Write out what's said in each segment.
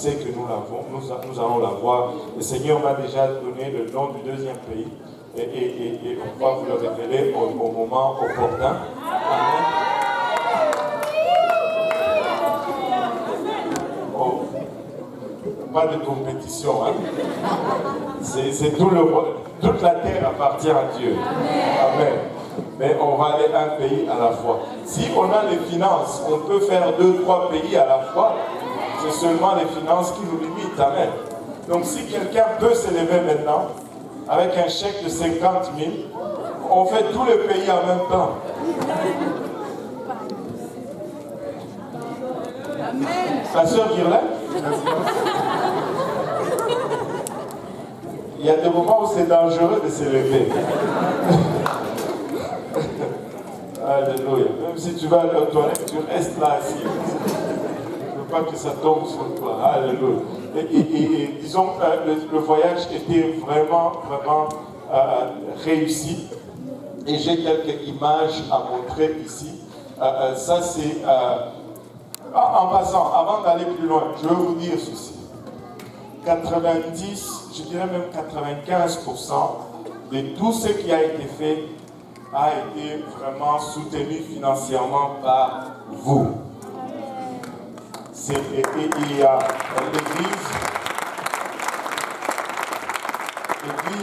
sais que nous l'avons, nous allons l'avoir. Le Seigneur m'a déjà donné le nom du deuxième pays et on va vous le révéler au moment opportun. Amen. Oh, pas de compétition, hein? C'est toute la terre appartient à Dieu. Amen. Mais on va aller un pays à la fois. Si on a les finances, on peut faire 2-3 pays à la fois. C'est seulement les finances qui nous limitent. Amen. Donc si quelqu'un peut se lever maintenant, avec un chèque de 50 000, on fait tout le pays en même temps. La sœur Girlin, il y a des moments où c'est dangereux de se lever. Alléluia. Même si tu vas aux toilettes, tu restes là assis. Ne veux pas que ça tombe sur toi. Alléluia. Et disons que le voyage était vraiment réussi. Et j'ai quelques images à montrer ici. Ça c'est... en passant, avant d'aller plus loin, je veux vous dire ceci. 90, je dirais même 95% de tout ce qui a été fait a été vraiment soutenu financièrement par vous. L'Église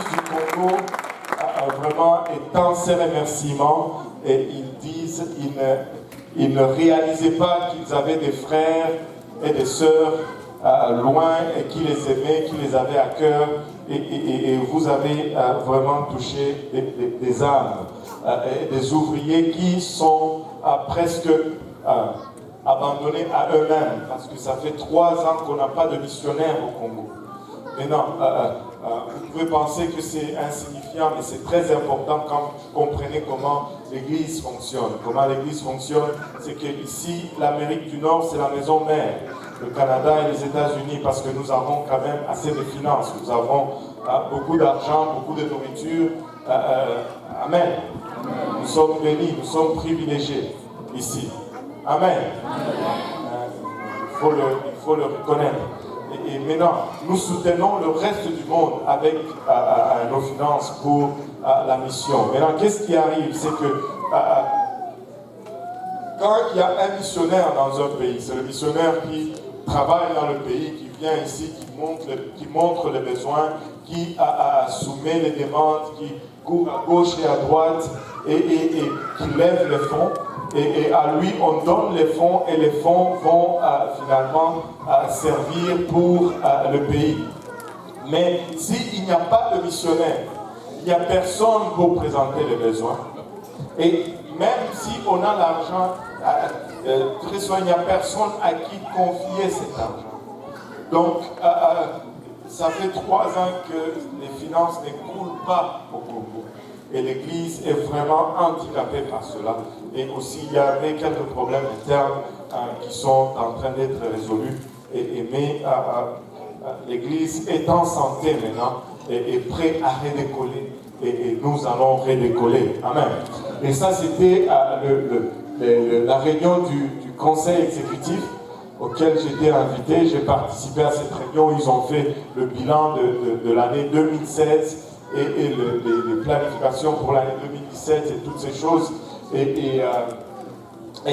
du Congo vraiment étend ses remerciements et ils disent ils ne réalisaient pas qu'ils avaient des frères et des sœurs loin et qui les aimaient, qui les avaient à cœur et vous avez vraiment touché des âmes, des ouvriers qui sont presque abandonnés à eux-mêmes parce que ça fait 3 ans qu'on n'a pas de missionnaires au Congo. Mais non, vous pouvez penser que c'est insignifiant, mais c'est très important quand vous comprenez comment l'Église fonctionne. Comment l'Église fonctionne, c'est qu'ici, l'Amérique du Nord, c'est la maison mère. Le Canada et les États-Unis, parce que nous avons quand même assez de finances. Nous avons beaucoup d'argent, beaucoup de nourriture. Amen. Nous sommes bénis, nous sommes privilégiés ici. Amen. Il faut le reconnaître. Et maintenant, nous soutenons le reste du monde avec nos finances pour la mission. Maintenant, qu'est-ce qui arrive? C'est que quand il y a un missionnaire dans un pays, c'est le missionnaire qui travaille dans le pays, qui vient ici, qui montre les besoins, qui soumet les demandes, qui court à gauche et à droite et qui lève les fonds. Et à lui, on donne les fonds et les fonds vont finalement servir pour le pays. Mais s'il n'y a pas de missionnaire, il n'y a personne pour présenter les besoins. Et même si on a l'argent, très souvent, il n'y a personne à qui confier cet argent. Donc, ça fait 3 ans que les finances ne coulent pas au Congo. Et l'Église est vraiment handicapée par cela. Et aussi, il y avait quelques problèmes internes qui sont en train d'être résolus. Mais l'Église est en santé maintenant et prête à redécoller. Et nous allons redécoller. Amen. Et ça, c'était la réunion du conseil exécutif auquel j'étais invité. J'ai participé à cette réunion. Ils ont fait le bilan de l'année 2016 et les planifications pour l'année 2017 et toutes ces choses. Et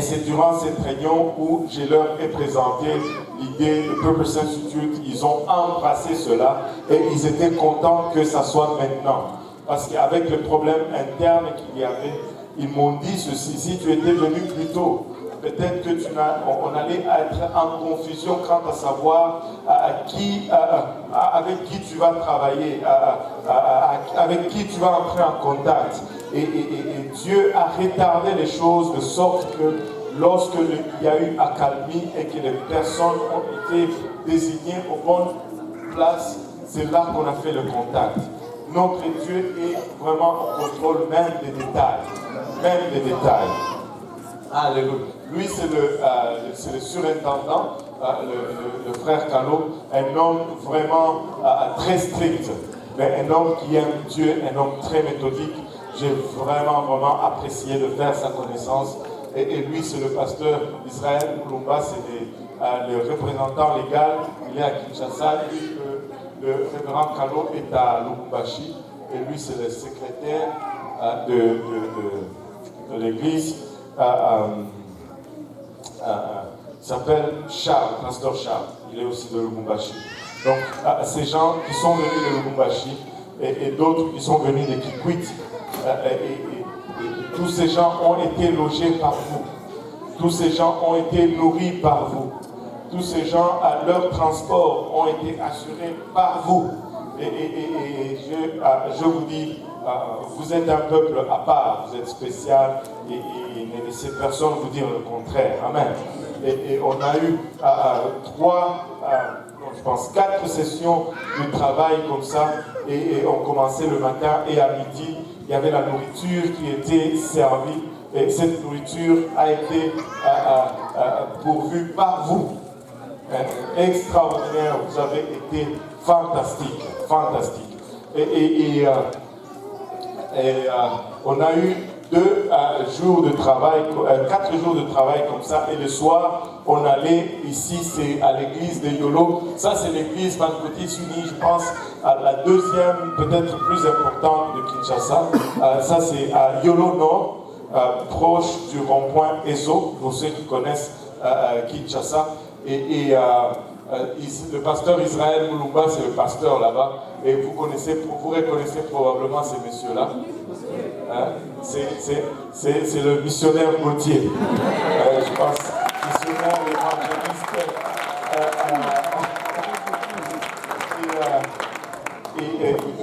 c'est durant cette réunion où je leur ai présenté l'idée de Purpose Institute. Ils ont embrassé cela et ils étaient contents que ça soit maintenant. Parce qu'avec le problème interne qu'il y avait, ils m'ont dit ceci: si tu étais venu plus tôt, peut-être que on allait être en confusion quant à savoir avec qui tu vas travailler, avec qui tu vas entrer en contact. Et Dieu a retardé les choses de sorte que lorsque il y a eu accalmie et que les personnes ont été désignées aux bonnes places, c'est là qu'on a fait le contact. Notre Dieu est vraiment au contrôle même des détails. Même des détails. Alléluia. Lui, c'est le surintendant, le frère Calo, un homme vraiment très strict, mais un homme qui aime Dieu, un homme très méthodique. J'ai vraiment apprécié de faire sa connaissance. Et lui, c'est le pasteur Israël Koulumba, c'est le représentant légal, il est à Kinshasa, lui, le révérend Kalo est à Lubumbashi, et lui c'est le secrétaire de l'église. Il s'appelle Charles, pasteur Charles, il est aussi de Lubumbashi. Donc ces gens qui sont venus de Lubumbashi et d'autres qui sont venus de Kikwit, tous ces gens ont été logés par vous. Tous ces gens ont été nourris par vous. Tous ces gens, leur transport ont été assurés par vous. Et je vous dis, vous êtes un peuple à part, vous êtes spécial, et ne laissez personne vous dire le contraire. Amen. Et on a eu je pense 4 sessions de travail comme ça, et on commençait le matin et à midi, il y avait la nourriture qui était servie, et cette nourriture a été pourvue par vous. Extraordinaire, vous avez été fantastique, fantastique. Et on a eu 4 jours de travail comme ça, et le soir, on allait ici, c'est à l'église de Yolo. Ça, c'est l'église pentecôtiste unie, je pense, à la deuxième, peut-être plus importante de Kinshasa. Ça, c'est à Yolo Nord, proche du rond-point Ezo, pour ceux qui connaissent Kinshasa. Et le pasteur Israël Moulumba, c'est le pasteur là-bas. Et vous reconnaissez probablement ces messieurs-là. C'est le missionnaire Gauthier. Je pense, missionnaire évangéliste.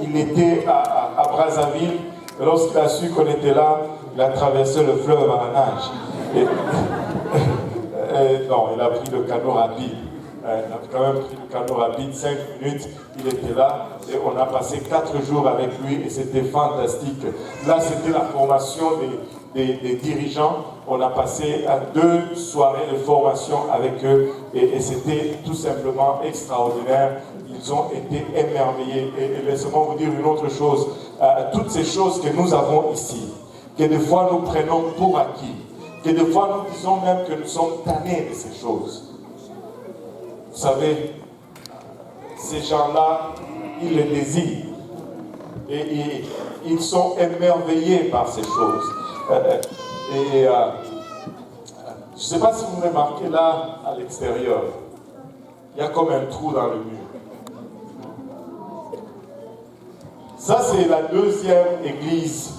Il était à Brazzaville. Lorsqu'il a su qu'on était là, il a traversé le fleuve à la nage. Non, il a pris le canot rapide. Il a quand même pris le canot rapide, 5 minutes, il était là, et on a passé 4 jours avec lui, et c'était fantastique. Là, c'était la formation des dirigeants. On a passé 2 soirées de formation avec eux, et c'était tout simplement extraordinaire. Ils ont été émerveillés. Et laissez-moi vous dire une autre chose. Toutes ces choses que nous avons ici, que des fois nous prenons pour acquis, que des fois nous disons même que nous sommes tannés de ces choses. Vous savez, ces gens-là, ils les désirent. Et ils sont émerveillés par ces choses. Je ne sais pas si vous remarquez là, à l'extérieur, il y a comme un trou dans le mur. Ça, c'est la deuxième église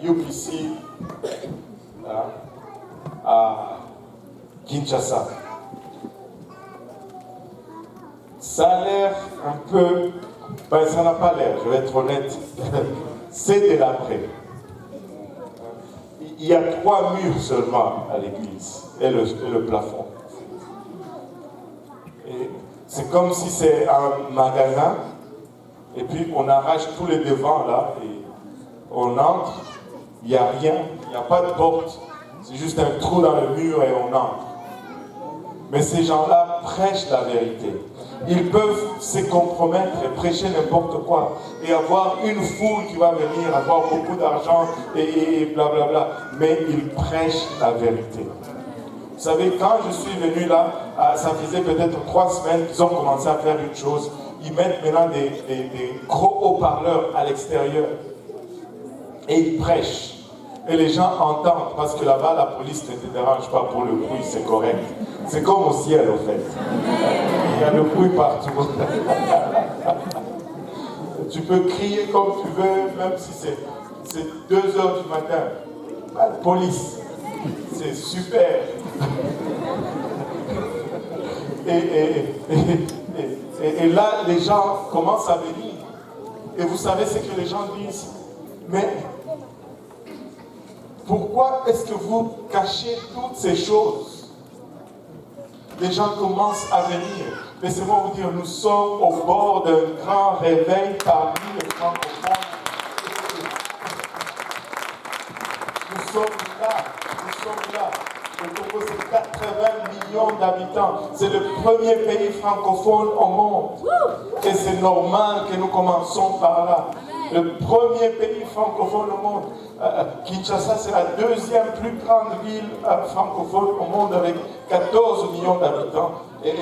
UPC à Kinshasa. Ça a l'air un peu... Ben, ça n'a pas l'air, je vais être honnête. C'est délabré. Il y a 3 murs seulement à l'église et le plafond. Et c'est comme si c'est un magasin et puis on arrache tous les devants là et on entre, il n'y a rien, il n'y a pas de porte, c'est juste un trou dans le mur et on entre. Mais ces gens-là prêchent la vérité. Ils peuvent se compromettre et prêcher n'importe quoi et avoir une foule qui va venir, avoir beaucoup d'argent et blablabla. Mais ils prêchent la vérité. Vous savez, quand je suis venu là, ça faisait peut-être 3 semaines qu'ils ont commencé à faire une chose. Ils mettent maintenant des gros haut-parleurs à l'extérieur et ils prêchent. Et les gens entendent, parce que là-bas, la police ne te dérange pas pour le bruit, c'est correct. C'est comme au ciel, en fait. Il y a le bruit partout. Tu peux crier comme tu veux, même si c'est 2 heures du matin. La police, c'est super. Et là, les gens commencent à venir. Et vous savez ce que les gens disent? Mais pourquoi est-ce que vous cachez toutes ces choses? Les gens commencent à venir. Laissez-moi vous dire, nous sommes au bord d'un grand réveil parmi les francophones. Nous sommes là. Le Togo, c'est 80 millions d'habitants. C'est le premier pays francophone au monde. Et c'est normal que nous commençons par là. Le premier pays francophone au monde. Kinshasa, c'est la deuxième plus grande ville francophone au monde avec 14 millions d'habitants. Et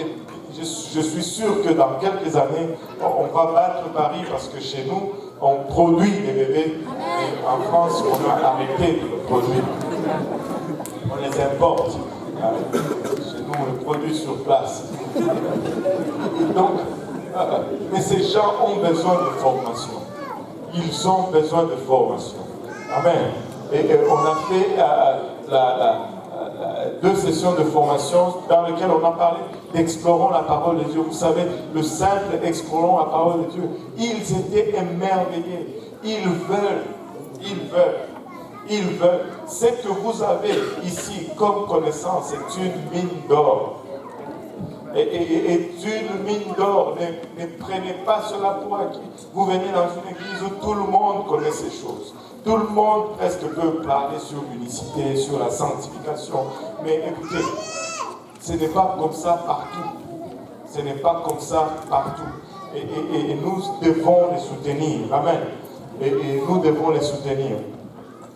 je suis sûr que dans quelques années, on va battre Paris parce que chez nous, on produit des bébés. Et en France, on a arrêté de les produire. On les importe. Chez nous, on les produit sur place. Donc, mais ces gens ont besoin de formation. Ils ont besoin de formation. Amen. Et on a fait 2 sessions de formation dans lesquelles on a parlé d'explorons la parole de Dieu. Vous savez, le simple explorons la parole de Dieu. Ils étaient émerveillés. Ils veulent. Ce que vous avez ici comme connaissance est une mine d'or. Et une mine d'or. Ne prenez pas cela pour acquis. Vous venez dans une église où tout le monde connaît ces choses. Tout le monde presque peut parler sur l'unicité, sur la sanctification. Mais écoutez, ce n'est pas comme ça partout. Ce n'est pas comme ça partout. Et nous devons les soutenir. Amen. Et nous devons les soutenir.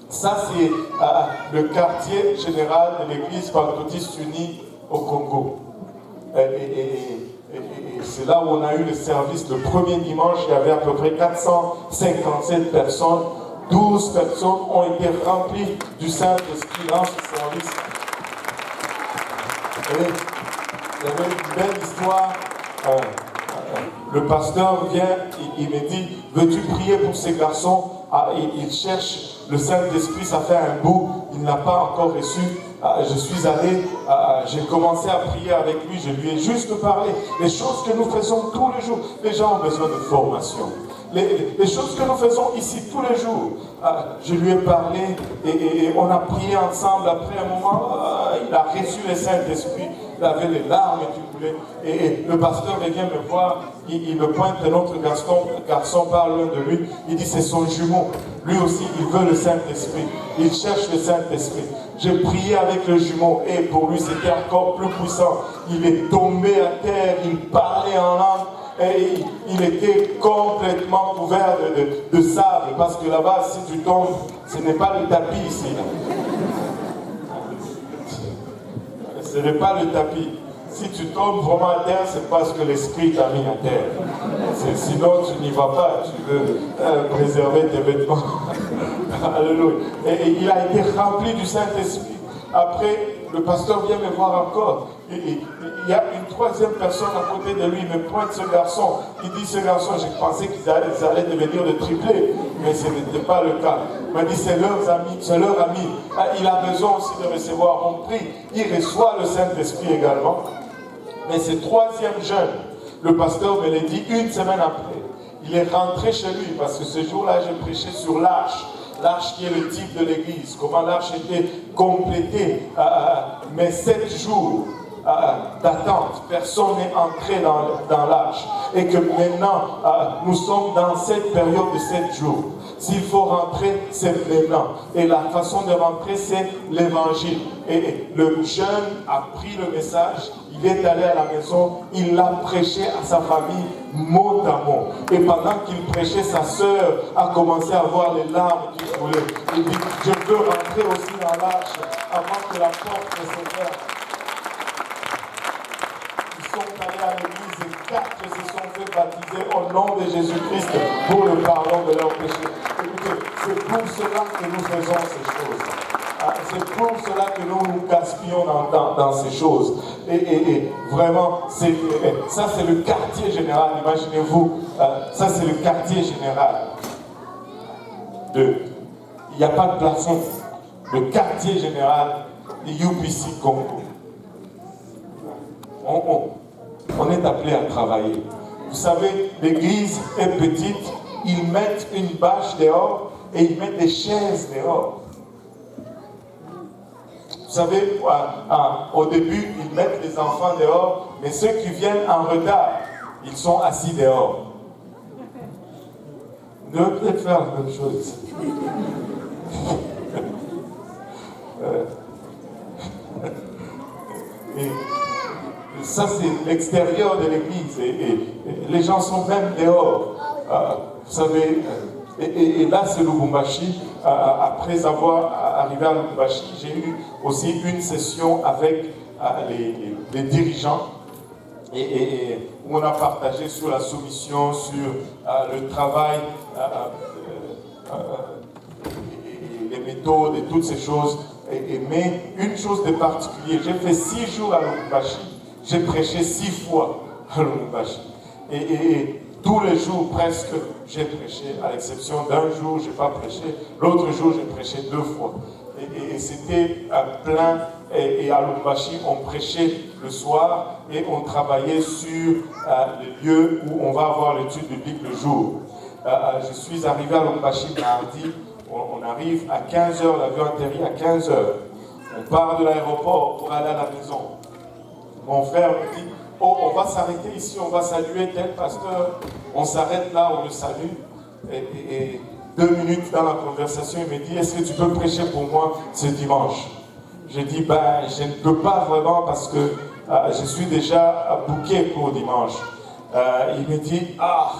Ça, c'est le quartier général de l'église pentecôtiste unie au Congo. Et c'est là où on a eu le service. Le premier dimanche, il y avait à peu près 457 personnes. 12 personnes ont été remplies du Saint-Esprit dans ce service. Et il y avait une belle histoire. Le pasteur vient, il me dit, veux-tu prier pour ces garçons? Il cherche le Saint-Esprit, ça fait un bout, il n'a pas encore reçu. Je suis allé, j'ai commencé à prier avec lui, je lui ai juste parlé. Les choses que nous faisons tous les jours, les gens ont besoin de formation. Les choses que nous faisons ici tous les jours, je lui ai parlé et on a prié ensemble. Après un moment, il a reçu le Saint-Esprit, il avait les larmes et tout. Et le pasteur vient me voir, il me pointe un autre garçon parle loin de lui, il dit c'est son jumeau. Lui aussi, il veut le Saint-Esprit, il cherche le Saint-Esprit. J'ai prié avec le jumeau et pour lui c'était encore plus puissant. Il est tombé à terre, il parlait en langue. Et il était complètement couvert de sable, parce que là-bas, si tu tombes, ce n'est pas le tapis ici. Ce n'est pas le tapis. Si tu tombes vraiment à terre, c'est parce que l'Esprit t'a mis à terre. Sinon, tu n'y vas pas, tu veux préserver tes vêtements. Alléluia. Et il a été rempli du Saint-Esprit. Après, le pasteur vient me voir encore. Il y a une troisième personne à côté de lui, il me pointe ce garçon. Il dit, ce garçon, j'ai pensé qu'ils allaient devenir de triplés, mais ce n'était pas le cas. Il m'a dit, c'est leur ami. Il a besoin aussi de recevoir mon prix. Il reçoit le Saint-Esprit également. Mais ce troisième jeune, le pasteur me l'a dit une semaine après. Il est rentré chez lui, parce que ce jour-là, j'ai prêché sur l'arche. L'arche qui est le type de l'église, comment l'arche était complétée. Mais 7 jours d'attente, personne n'est entré dans l'arche. Et que maintenant, nous sommes dans cette période de 7 jours. S'il faut rentrer, c'est maintenant. Et la façon de rentrer, c'est l'évangile. Et le jeune a pris le message, il est allé à la maison, il l'a prêché à sa famille mot à mot. Et pendant qu'il prêchait, sa sœur a commencé à voir les larmes qui coulaient. Il dit, je veux rentrer aussi dans l'arche avant que la porte ne se ferme. Ils sont allés à l'église et 4 se sont fait baptiser au nom de Jésus-Christ pour le pardon de leurs péchés. Écoutez, c'est pour cela que nous faisons ces choses. C'est pour cela que nous nous gaspillons dans ces choses. Et vraiment, ça c'est le quartier général, imaginez-vous, ça c'est le quartier général. Il n'y a pas de plafond. Le quartier général de UPC Congo. On est appelé à travailler. Vous savez, l'église est petite, ils mettent une bâche dehors et ils mettent des chaises dehors. Vous savez, au début, ils mettent les enfants dehors, mais ceux qui viennent en retard, ils sont assis dehors. Vous devez peut-être faire la même chose. Et ça, c'est l'extérieur de l'église. Et les gens sont même dehors. Vous savez, Et là, c'est Lubumbashi. Après avoir arrivé à Lubumbashi, j'ai eu aussi une session avec les dirigeants où on a partagé sur la soumission, sur le travail, les méthodes et toutes ces choses. Mais une chose de particulier, j'ai fait 6 jours à Lubumbashi, j'ai prêché 6 fois à Lubumbashi. Et tous les jours presque, j'ai prêché, à l'exception d'un jour, je n'ai pas prêché, l'autre jour, j'ai prêché 2 fois. Et c'était plein, et à Lubumbashi, on prêchait le soir et on travaillait sur les lieux où on va avoir l'étude biblique le jour. Je suis arrivé à Lubumbashi mardi, on arrive à 15h, l'avion atterrit à 15h. On part de l'aéroport pour aller à la maison. Mon frère me dit, oh, on va s'arrêter ici, on va saluer tel pasteur. On s'arrête là, on le salue. Et 2 minutes dans la conversation, il me dit, est-ce que tu peux prêcher pour moi ce dimanche? J'ai dit, ben, je ne peux pas vraiment parce que je suis déjà booké pour dimanche. Il me dit, ah,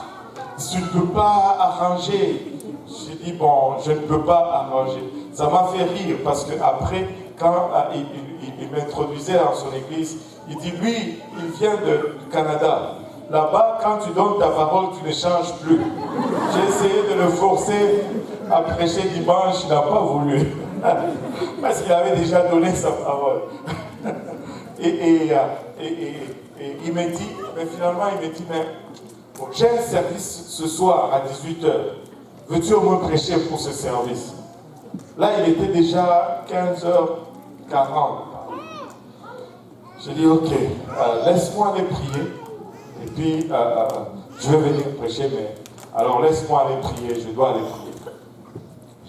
tu ne peux pas arranger. J'ai dit, bon, je ne peux pas arranger. Ça m'a fait rire parce qu'après, quand il m'introduisait dans son église, il dit, lui, il vient du Canada. Là-bas, quand tu donnes ta parole, tu ne changes plus. J'ai essayé de le forcer à prêcher dimanche, il n'a pas voulu. Parce qu'il avait déjà donné sa parole. Et il me dit, mais finalement, il me dit, mais bon, j'ai un service ce soir à 18h. Veux-tu au moins prêcher pour ce service? Là, il était déjà 15h40. J'ai dit, ok, laisse-moi aller prier. Et puis, je vais venir prêcher, mais alors laisse-moi aller prier, je dois aller prier.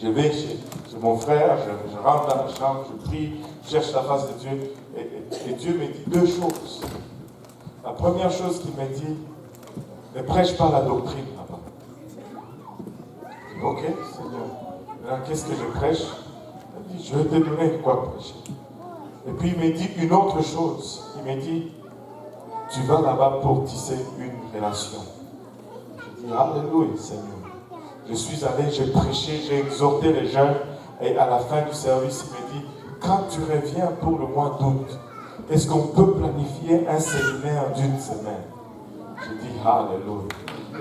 Je vais chez mon frère, je rentre dans la chambre, je prie, je cherche la face de Dieu. Et Dieu me dit 2 choses. La première chose qu'il me dit, ne prêche pas la doctrine là-bas. Ok, Seigneur. Maintenant, qu'est-ce que je prêche? Il dit, je vais te donner quoi prêcher. Et puis il me dit une autre chose. Il me dit, tu vas là-bas pour tisser une relation. Je dis, alléluia, Seigneur. Je suis allé, j'ai prêché, j'ai exhorté les jeunes. Et à la fin du service, il me dit, quand tu reviens pour le mois d'août, est-ce qu'on peut planifier un séminaire d'1 semaine? Je dis, alléluia.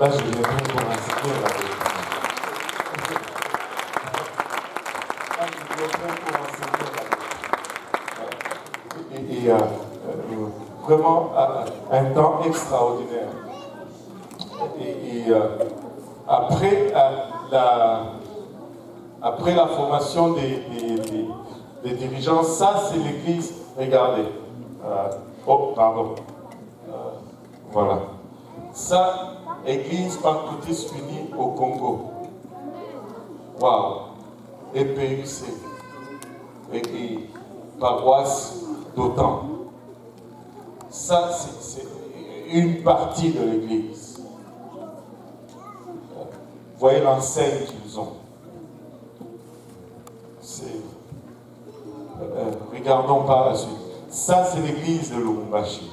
Là, je viendrai pour enseigner la vérité. Là, je viendrai pour enseigner la vérité. Et vraiment, un temps extraordinaire. Après la formation des dirigeants, ça c'est l'église, regardez. Voilà. Ça, église pentecôtiste unie au Congo. Waouh. EPUC. Et paroisse d'OTAN. Ça, c'est une partie de l'église. Vous voyez l'enseigne qu'ils ont. Regardons par la suite. Ça, c'est l'église de Lubumbashi.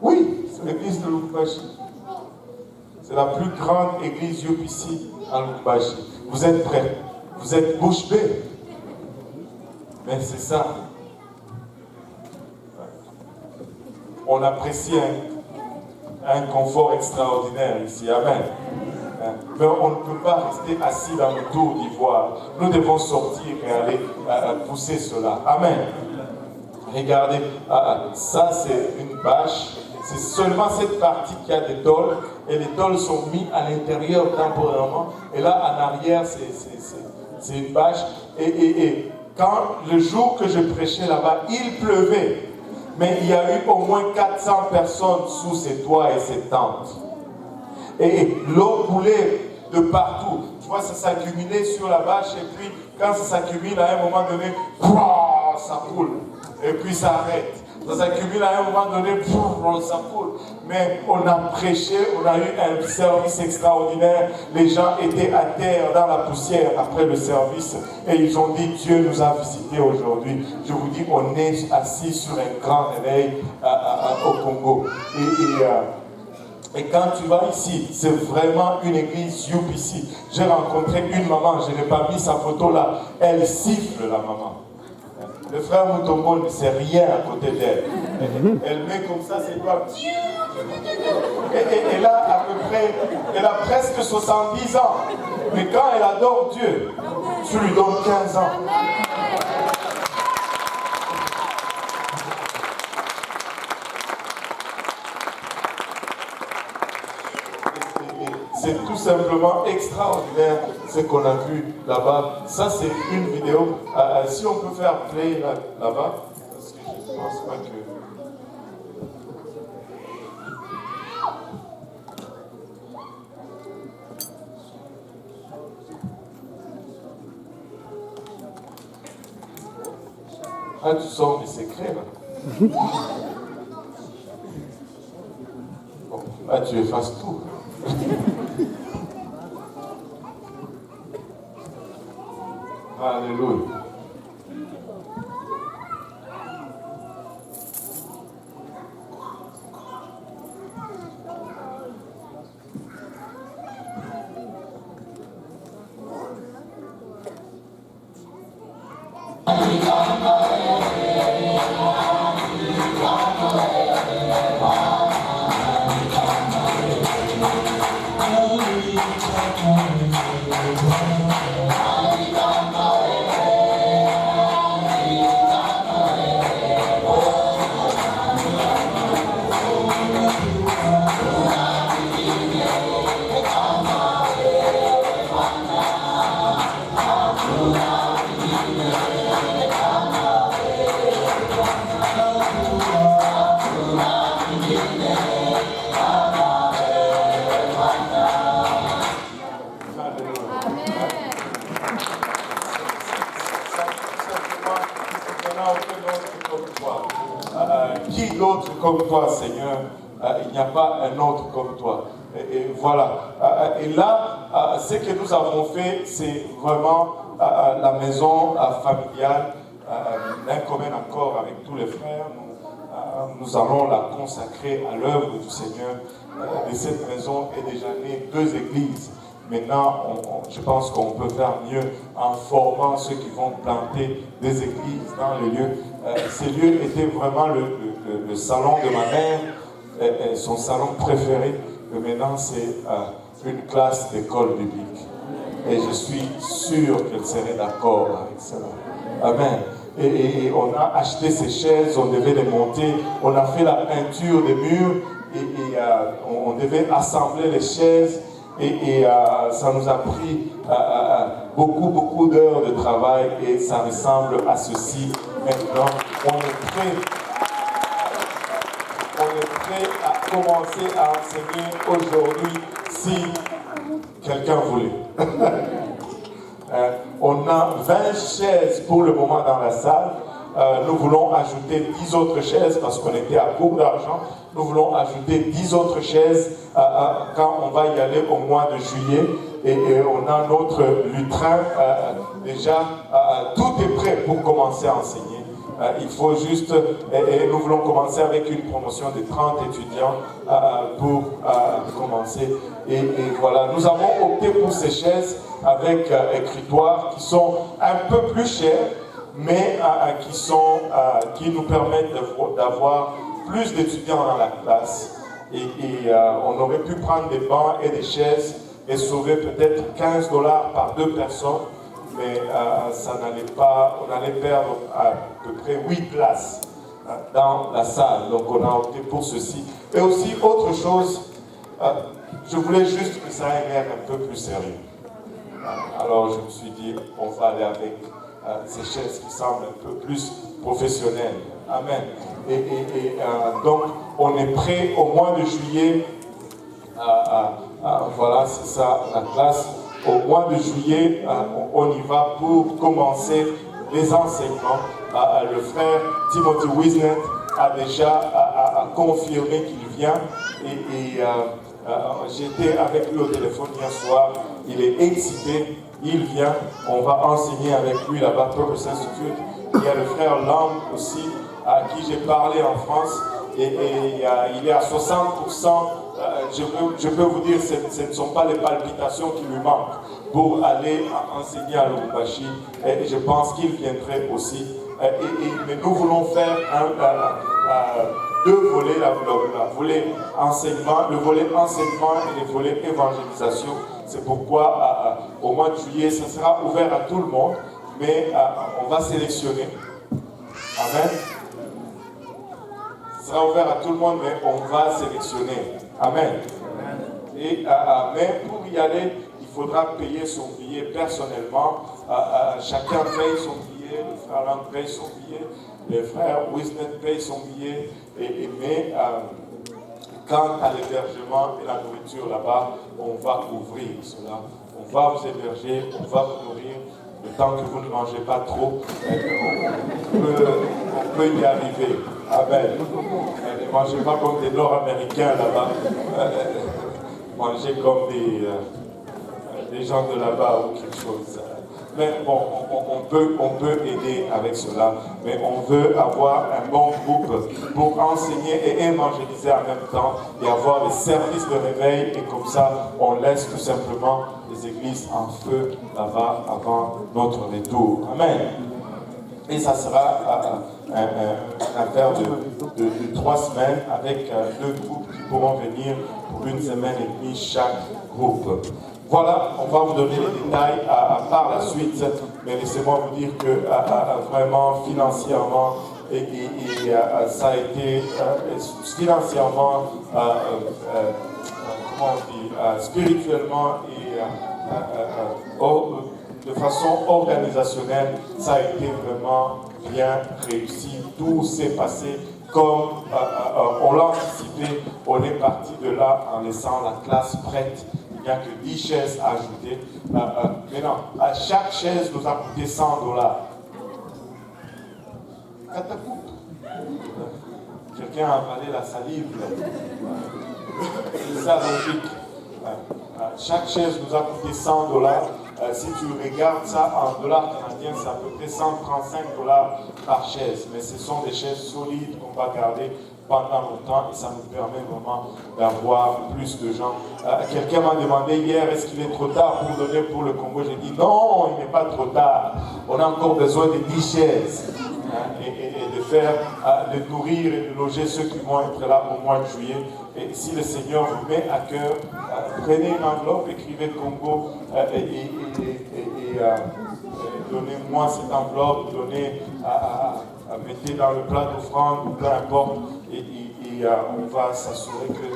Oui, c'est l'église de Lubumbashi. C'est la plus grande église UPC à Lubumbashi. Vous êtes prêts? Vous êtes bouche bée. Mais c'est ça. On apprécie un confort extraordinaire ici. Amen. Mais on ne peut pas rester assis dans le tour d'ivoire. Nous devons sortir et aller pousser cela. Amen. Regardez, ça c'est une bâche. C'est seulement cette partie qui a des tôles. Et les tôles sont mises à l'intérieur temporairement. Et là, en arrière, c'est une bâche. Et quand le jour que je prêchais là-bas, il pleuvait. Mais il y a eu au moins 400 personnes sous ces toits et ces tentes. Et l'eau coulait de partout. Tu vois, ça s'accumulait sur la bâche. Et puis, quand ça s'accumule, à un moment donné, ça coule. Et puis, ça arrête. Ça s'accumule à un moment donné, ça coule. Mais on a prêché, on a eu un service extraordinaire. Les gens étaient à terre dans la poussière après le service. Et ils ont dit, Dieu nous a visités aujourd'hui. Je vous dis, on est assis sur un grand réveil au Congo. Et quand tu vas ici, c'est vraiment une église UPC. J'ai rencontré une maman, je n'ai pas mis sa photo là. Elle siffle, la maman. Le frère Mutombo ne sait rien à côté d'elle. Elle met comme ça ses doigts. Et là, à peu près, elle a presque 70 ans. Mais quand elle adore Dieu, tu lui donnes 15 ans. C'est tout simplement extraordinaire ce qu'on a vu là-bas. Ça, c'est une vidéo. Si on peut faire play là-bas, parce que je ne pense pas que... Ah, tu sors mes secrets, là. Bon, là, tu effaces tout. Alléluia. Qui d'autre comme toi, Seigneur? Il n'y a pas un autre comme toi. Et voilà. Et là, ce que nous avons fait, c'est vraiment la maison familiale, d'un commun accord avec tous les frères. Nous allons la consacrer à l'œuvre du Seigneur. De cette maison est déjà née 2 églises. Maintenant, je pense qu'on peut faire mieux en formant ceux qui vont planter des églises dans les lieux. Ces lieux étaient vraiment le salon de ma mère, son salon préféré. Et maintenant, c'est une classe d'école biblique. Et je suis sûr qu'elle serait d'accord avec cela. Amen. Et on a acheté ces chaises, on devait les monter, on a fait la peinture des murs, et on devait assembler les chaises. Et ça nous a pris beaucoup d'heures de travail, et ça ressemble à ceci. Maintenant, on est prêt à commencer à enseigner aujourd'hui, si quelqu'un voulait. On a 20 chaises pour le moment dans la salle. Nous voulons ajouter 10 autres chaises parce qu'on était à court d'argent. Nous voulons ajouter 10 autres chaises quand on va y aller au mois de juillet. Et on a notre lutrin déjà. Tout est prêt pour commencer à enseigner. Il faut juste, et nous voulons commencer avec une promotion de 30 étudiants pour commencer. Et voilà, nous avons opté pour ces chaises avec écritoires qui sont un peu plus chères, mais qui nous permettent d'avoir plus d'étudiants dans la classe. Et on aurait pu prendre des bancs et des chaises et sauver peut-être $15 par 2 personnes. Mais ça n'allait pas, on allait perdre à peu près 8 places dans la salle. Donc on a opté pour ceci. Et aussi, autre chose, je voulais juste que ça ait l'air un peu plus sérieux. Alors je me suis dit, on va aller avec ces chaises qui semblent un peu plus professionnelles. Amen. Et donc, on est prêt au mois de juillet. Voilà, c'est ça, la classe. Au mois de juillet, on y va pour commencer les enseignements. Le frère Timothy Wisnet a déjà confirmé qu'il vient. Et j'étais avec lui au téléphone hier soir. Il est excité. Il vient. On va enseigner avec lui là-bas, Purpose Institute. Il y a le frère Lamb aussi, à qui j'ai parlé en France. il est à 60%. Je peux vous dire, ce ne sont pas les palpitations qui lui manquent pour aller enseigner à Lubumbashi. Et je pense qu'il viendrait aussi. Mais nous voulons faire deux volets, le volet enseignement et le volet évangélisation. C'est pourquoi au mois de juillet, ça sera ouvert à tout le monde, mais on va sélectionner. Amen. Ça sera ouvert à tout le monde, mais on va sélectionner. Amen. Et, mais pour y aller, il faudra payer son billet personnellement. Chacun paye son billet, le frère Alain paye son billet, le frère Wisnet paye son billet. Mais quant à l'hébergement et la nourriture là-bas, on va couvrir cela. On va vous héberger, on va vous nourrir. Le temps que vous ne mangez pas trop, on peut y arriver. Amen. Ne mangez pas comme des Nord-Américains là-bas. Mangez comme des gens de là-bas ou quelque chose. Mais bon, on peut aider avec cela. Mais on veut avoir un bon groupe pour enseigner et évangéliser en même temps et avoir les services de réveil. Et comme ça, on laisse tout simplement les églises en feu là-bas avant notre retour. Amen. Et ça sera une affaire de 3 semaines avec 2 groupes qui pourront venir pour 1 semaine et demie chaque groupe. Voilà, on va vous donner les détails par la suite, mais laissez-moi vous dire que vraiment financièrement, ça a été financièrement, comment on dit, spirituellement et de façon organisationnelle, ça a été vraiment bien réussi. Tout s'est passé comme on l'a anticipé. On est parti de là en laissant la classe prête. Il n'y a que 10 chaises à ajouter. Maintenant, chaque chaise nous a coûté $100. Quelqu'un a avalé la salive. C'est ça logique. Chaque chaise nous a coûté $100. Si tu regardes ça en dollars canadiens, c'est à peu près $135 par chaise. Mais ce sont des chaises solides qu'on va garder pendant longtemps et ça nous permet vraiment d'avoir plus de gens. Quelqu'un m'a demandé hier, est-ce qu'il est trop tard pour donner pour le Congo? J'ai dit non, il n'est pas trop tard. On a encore besoin de 10 chaises et de faire, de nourrir et de loger ceux qui vont être là au mois de juillet. Et si le Seigneur vous met à cœur, prenez une enveloppe, écrivez Congo et donnez-moi cette enveloppe, mettez dans le plat d'offrande, peu importe, et on va s'assurer que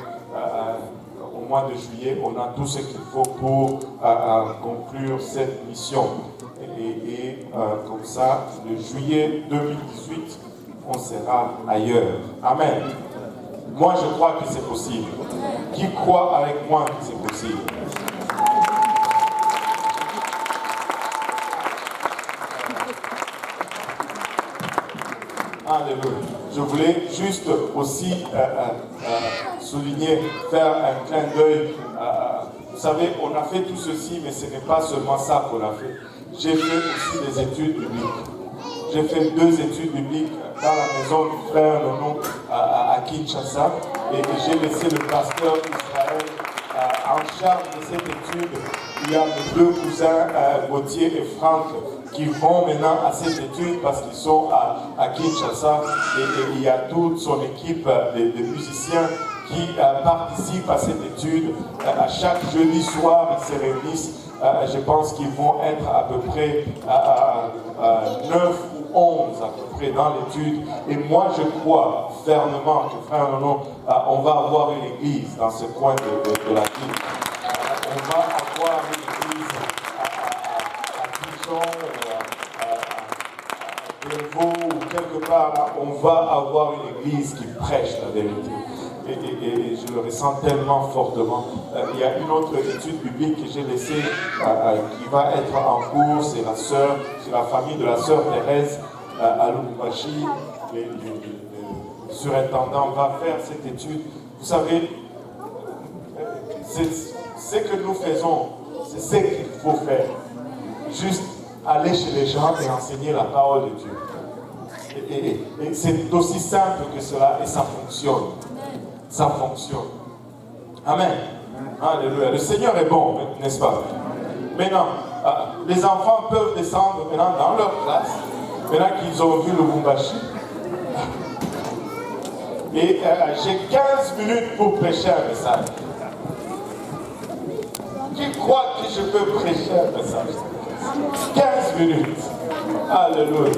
au mois de juillet, on a tout ce qu'il faut pour conclure cette mission. Et comme ça, le juillet 2018, on sera ailleurs. Amen. Moi, je crois que c'est possible. Qui croit avec moi que c'est possible? Alléluia. Je voulais juste aussi souligner, faire un clin d'œil. Vous savez, on a fait tout ceci, mais ce n'est pas seulement ça qu'on a fait. J'ai fait aussi des études bibliques. J'ai fait 2 études bibliques dans la maison du frère Nono à Kinshasa. Et j'ai laissé le pasteur Israël en charge de cette étude. Il y a mes 2 cousins, Gauthier et Franck, qui vont maintenant à cette étude parce qu'ils sont à Kinshasa. Et il y a toute son équipe de musiciens qui participent à cette étude. À chaque jeudi soir, ils se réunissent. Je pense qu'ils vont être à peu près 9 ou 11 à peu près dans l'étude. Et moi, je crois fermement que, frère Nono, on va avoir une église dans ce coin de la ville. On va avoir une église à Dijon, à Bévaux, ou quelque part là. On va avoir une église qui prêche la vérité. Et je le ressens tellement fortement. Il y a une autre étude biblique que j'ai laissée qui va être en cours, c'est la famille de la sœur Thérèse à Lubumbashi. Le surintendant va faire cette étude. Vous savez, ce que nous faisons, c'est ce qu'il faut faire. Juste aller chez les gens et enseigner la parole de Dieu. Et c'est aussi simple que cela et ça fonctionne. Ça fonctionne. Amen. Alléluia. Le Seigneur est bon, n'est-ce pas? Maintenant, les enfants peuvent descendre maintenant dans leur classe, maintenant qu'ils ont vu le Lubumbashi. Et j'ai 15 minutes pour prêcher un message. Qui croit que je peux prêcher un message? 15 minutes. Alléluia.